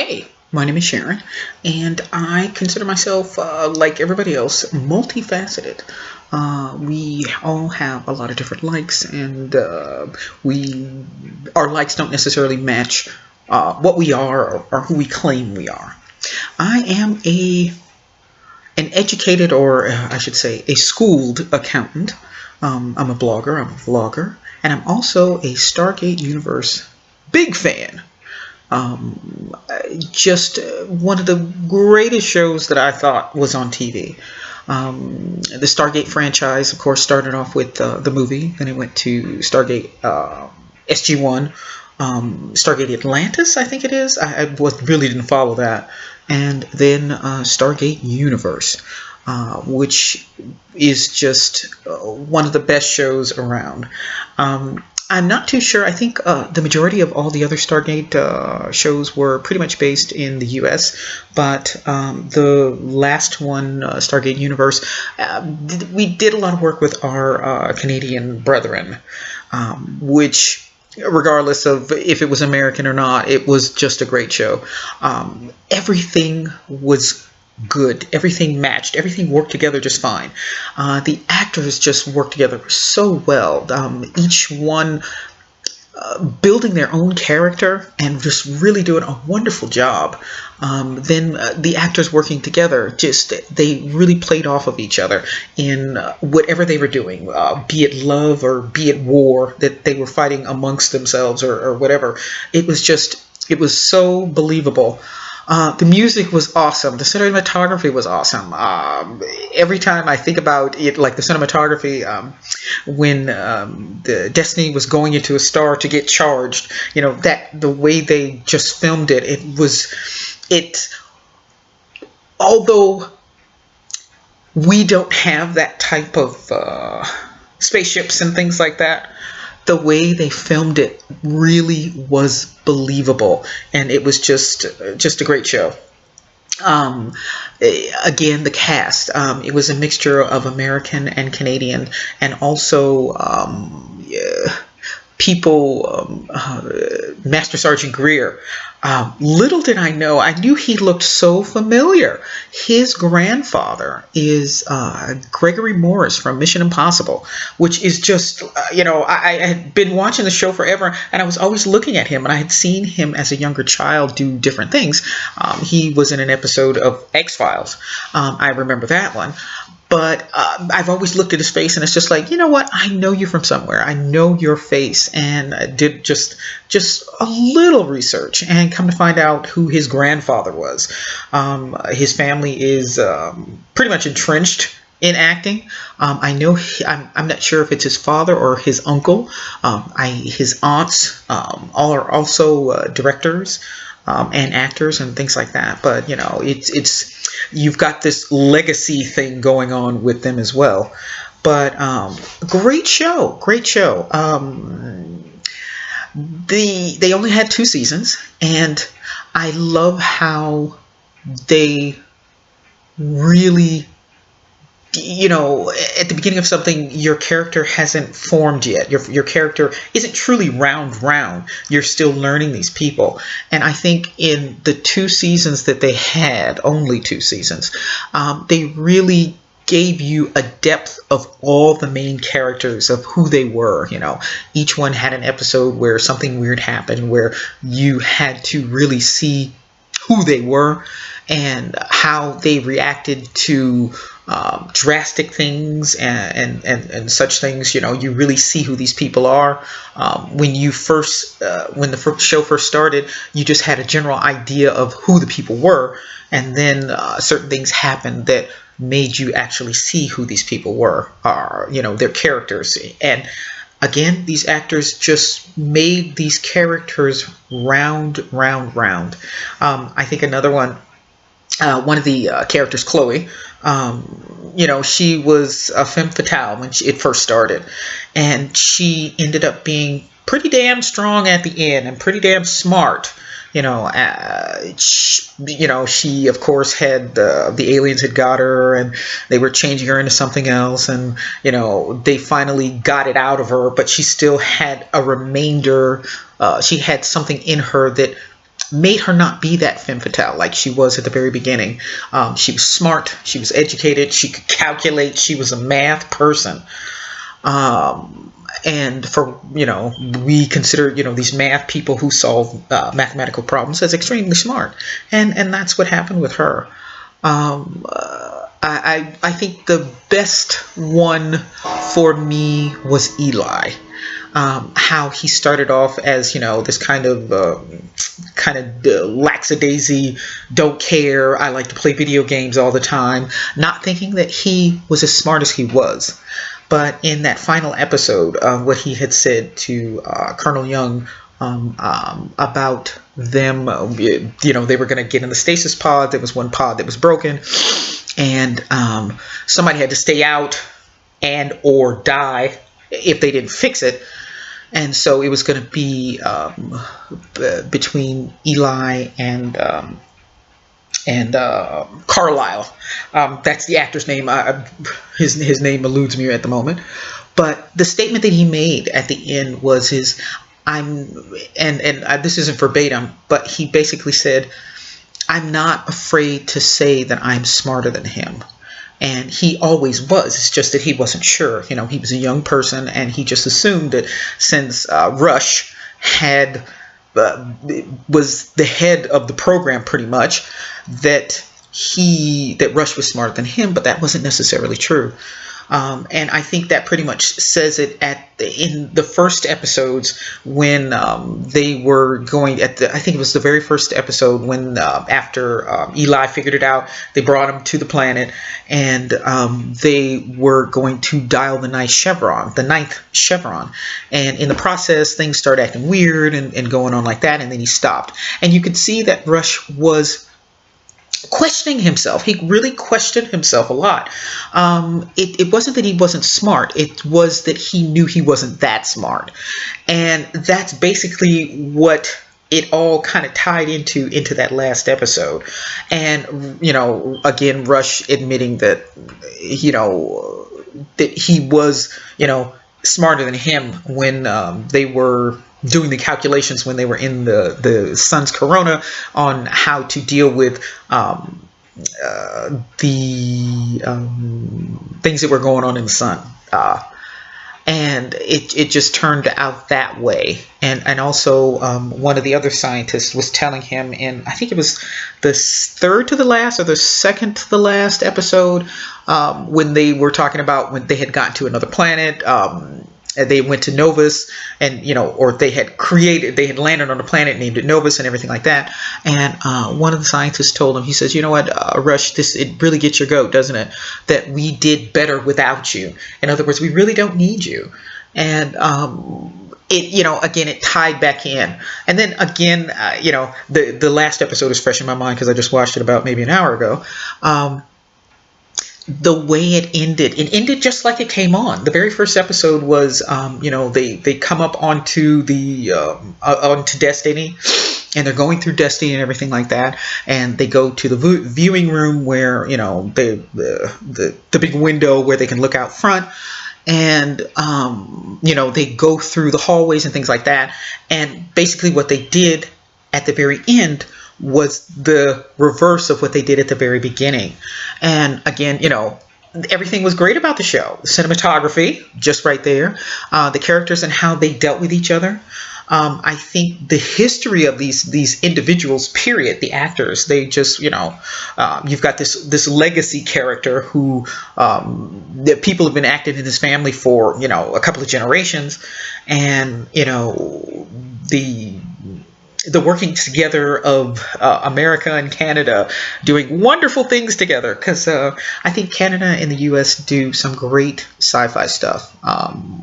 Hey, my name is Sharon, and I consider myself, like everybody else, multifaceted. We all have a lot of different likes, and we our likes don't necessarily match what we are or who we claim we are. I am an educated, or I should say, a schooled accountant. I'm a blogger, I'm a vlogger, and I'm also a Stargate Universe big fan. Just one of the greatest shows that I thought was on TV. The Stargate franchise, of course, started off with the movie, then it went to Stargate SG-1, Stargate Atlantis, I think it is. Really didn't follow that. And then Stargate Universe, which is just one of the best shows around. I'm not too sure. I think the majority of all the other Stargate shows were pretty much based in the U.S., but the last one, Stargate Universe, we did a lot of work with our Canadian brethren, which, regardless of if it was American or not, it was just a great show. Everything was good. Everything matched. Everything worked together just fine. The actors just worked together so well. Each one building their own character and just really doing a wonderful job. Then the actors working together, just they really played off of each other in whatever they were doing, be it love or be it war that they were fighting amongst themselves or whatever. It was so believable. The music was awesome. The cinematography was awesome. Every time I think about it, like the cinematography, when the Destiny was going into a star to get charged, that the way they just filmed it, although we don't have that type of spaceships and things like that, the way they filmed it really was believable, and it was just a great show. Again, the cast, it was a mixture of American and Canadian, and also people, Master Sergeant Greer. Little did I know, I knew he looked so familiar. His grandfather is Gregory Morris from Mission Impossible, which is just, I had been watching the show forever, and I was always looking at him, and I had seen him as a younger child do different things. He was in an episode of X-Files. I remember that one. But I've always looked at his face, and it's just like, you know what? I know you from somewhere. I know your face, and I did just a little research, and come to find out who his grandfather was. His family is pretty much entrenched in acting. I know I'm not sure if it's his father or his uncle. His aunts all are also directors. And actors and things like that, but it's you've got this legacy thing going on with them as well. But great show. They only had 2 seasons, and I love how they really, at the beginning of something, your character hasn't formed yet. Your character isn't truly round. You're still learning these people. And I think in the 2 seasons that they had, only 2 seasons, they really gave you a depth of all the main characters, of who they were. Each one had an episode where something weird happened, where you had to really see who they were and how they reacted to drastic things and such things. You really see who these people are. When the show first started, you just had a general idea of who the people were, and then certain things happened that made you actually see who these people were, their characters. And again, these actors just made these characters round. I think another one of the characters, Chloe, she was a femme fatale when it first started, and she ended up being pretty damn strong at the end and pretty damn smart. She of course had the aliens had got her, and they were changing her into something else, and they finally got it out of her, but she still had a remainder. She had something in her that made her not be that femme fatale like she was at the very beginning. She was smart, she was educated, she could calculate, she was a math person. And for, we consider, these math people who solve mathematical problems as extremely smart. And that's what happened with her. I think the best one for me was Eli. How he started off as this kind of lackadaisy, don't care, I like to play video games all the time, not thinking that he was as smart as he was. But in that final episode, what he had said to Colonel Young about them, they were going to get in the stasis pod. There was one pod that was broken, and somebody had to stay out and or die if they didn't fix it. And so it was going to be between Eli and Carlisle. That's the actor's name. His name eludes me at the moment. But the statement that he made at the end was this isn't verbatim, but he basically said, "I'm not afraid to say that I'm smarter than him." And he always was. It's just that he wasn't sure. He was a young person, and he just assumed that since Rush was the head of the program pretty much, that Rush was smarter than him, but that wasn't necessarily true. And I think that pretty much says it in the first episodes when they were going I think it was the very first episode when after Eli figured it out, they brought him to the planet, and they were going to dial the ninth chevron. And in the process, things started acting weird and going on like that, and then he stopped. And you could see that Rush was questioning himself. He really questioned himself a lot. It wasn't that he wasn't smart. It was that he knew he wasn't that smart. And that's basically what it all kind of tied into that last episode. And, again, Rush admitting that, that he was, smarter than him when they were doing the calculations when they were in the sun's corona on how to deal with the things that were going on in the sun. And it just turned out that way. And also one of the other scientists was telling him in, I think it was the third to the last or the second to the last episode, when they were talking about when they had gotten to another planet, they went to Novus, and or they had landed on a planet, named it Novus, and everything like that. And one of the scientists told him, he says, "You know what, Rush, it really gets your goat, doesn't it? That we did better without you. In other words, we really don't need you." And again, it tied back in. And then again, the last episode is fresh in my mind because I just watched it about maybe an hour ago. The way it ended just like it came on. The very first episode was, they come up onto onto Destiny, and they're going through Destiny and everything like that, and they go to the viewing room where, the big window where they can look out front, and they go through the hallways and things like that. And basically what they did at the very end was the reverse of what they did at the very beginning. And again, everything was great about the show. The cinematography, just right there. The characters and how they dealt with each other. I think the history of these individuals, period, the actors, they just, you've got this legacy character who that people have been acting in his family for, a couple of generations. And, the working together of America and Canada doing wonderful things together, because I think Canada and the US do some great sci-fi stuff,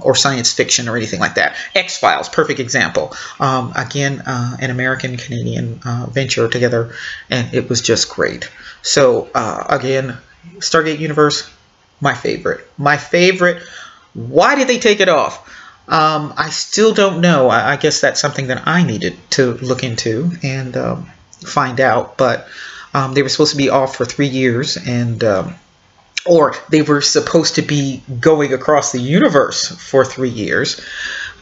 or science fiction or anything like that. X-Files, perfect example. Again, an American-Canadian venture together, and it was just great. So again, Stargate Universe, my favorite. Why did they take it off? I still don't know. I guess that's something that I needed to look into and find out. But they were supposed to be off for 3 years, and or they were supposed to be going across the universe for 3 years.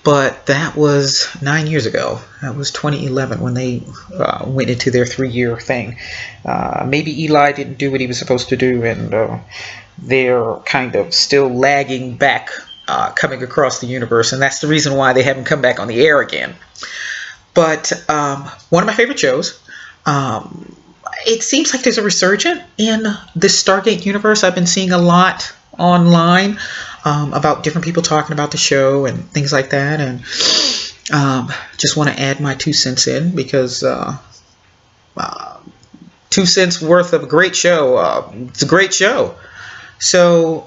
But that was 9 years ago. That was 2011 when they went into their 3-year thing. Maybe Eli didn't do what he was supposed to do, and they're kind of still lagging back, coming across the universe, and that's the reason why they haven't come back on the air again. But one of my favorite shows. It seems like there's a resurgence in the Stargate universe. I've been seeing a lot online about different people talking about the show and things like that, and just want to add my 2 cents in because 2 cents worth of a great show. It's a great show. So,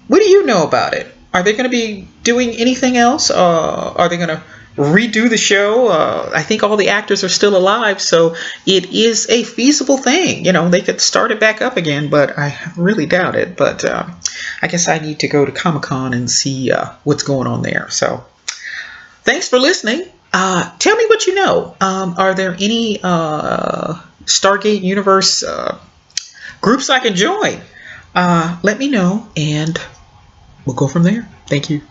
what do you know about it? Are they going to be doing anything else? Are they going to redo the show? I think all the actors are still alive, so it is a feasible thing. They could start it back up again, but I really doubt it. But I guess I need to go to Comic-Con and see what's going on there. So thanks for listening. Tell me what you know. Are there any Stargate Universe groups I can join? Let me know, and we'll go from there. Thank you.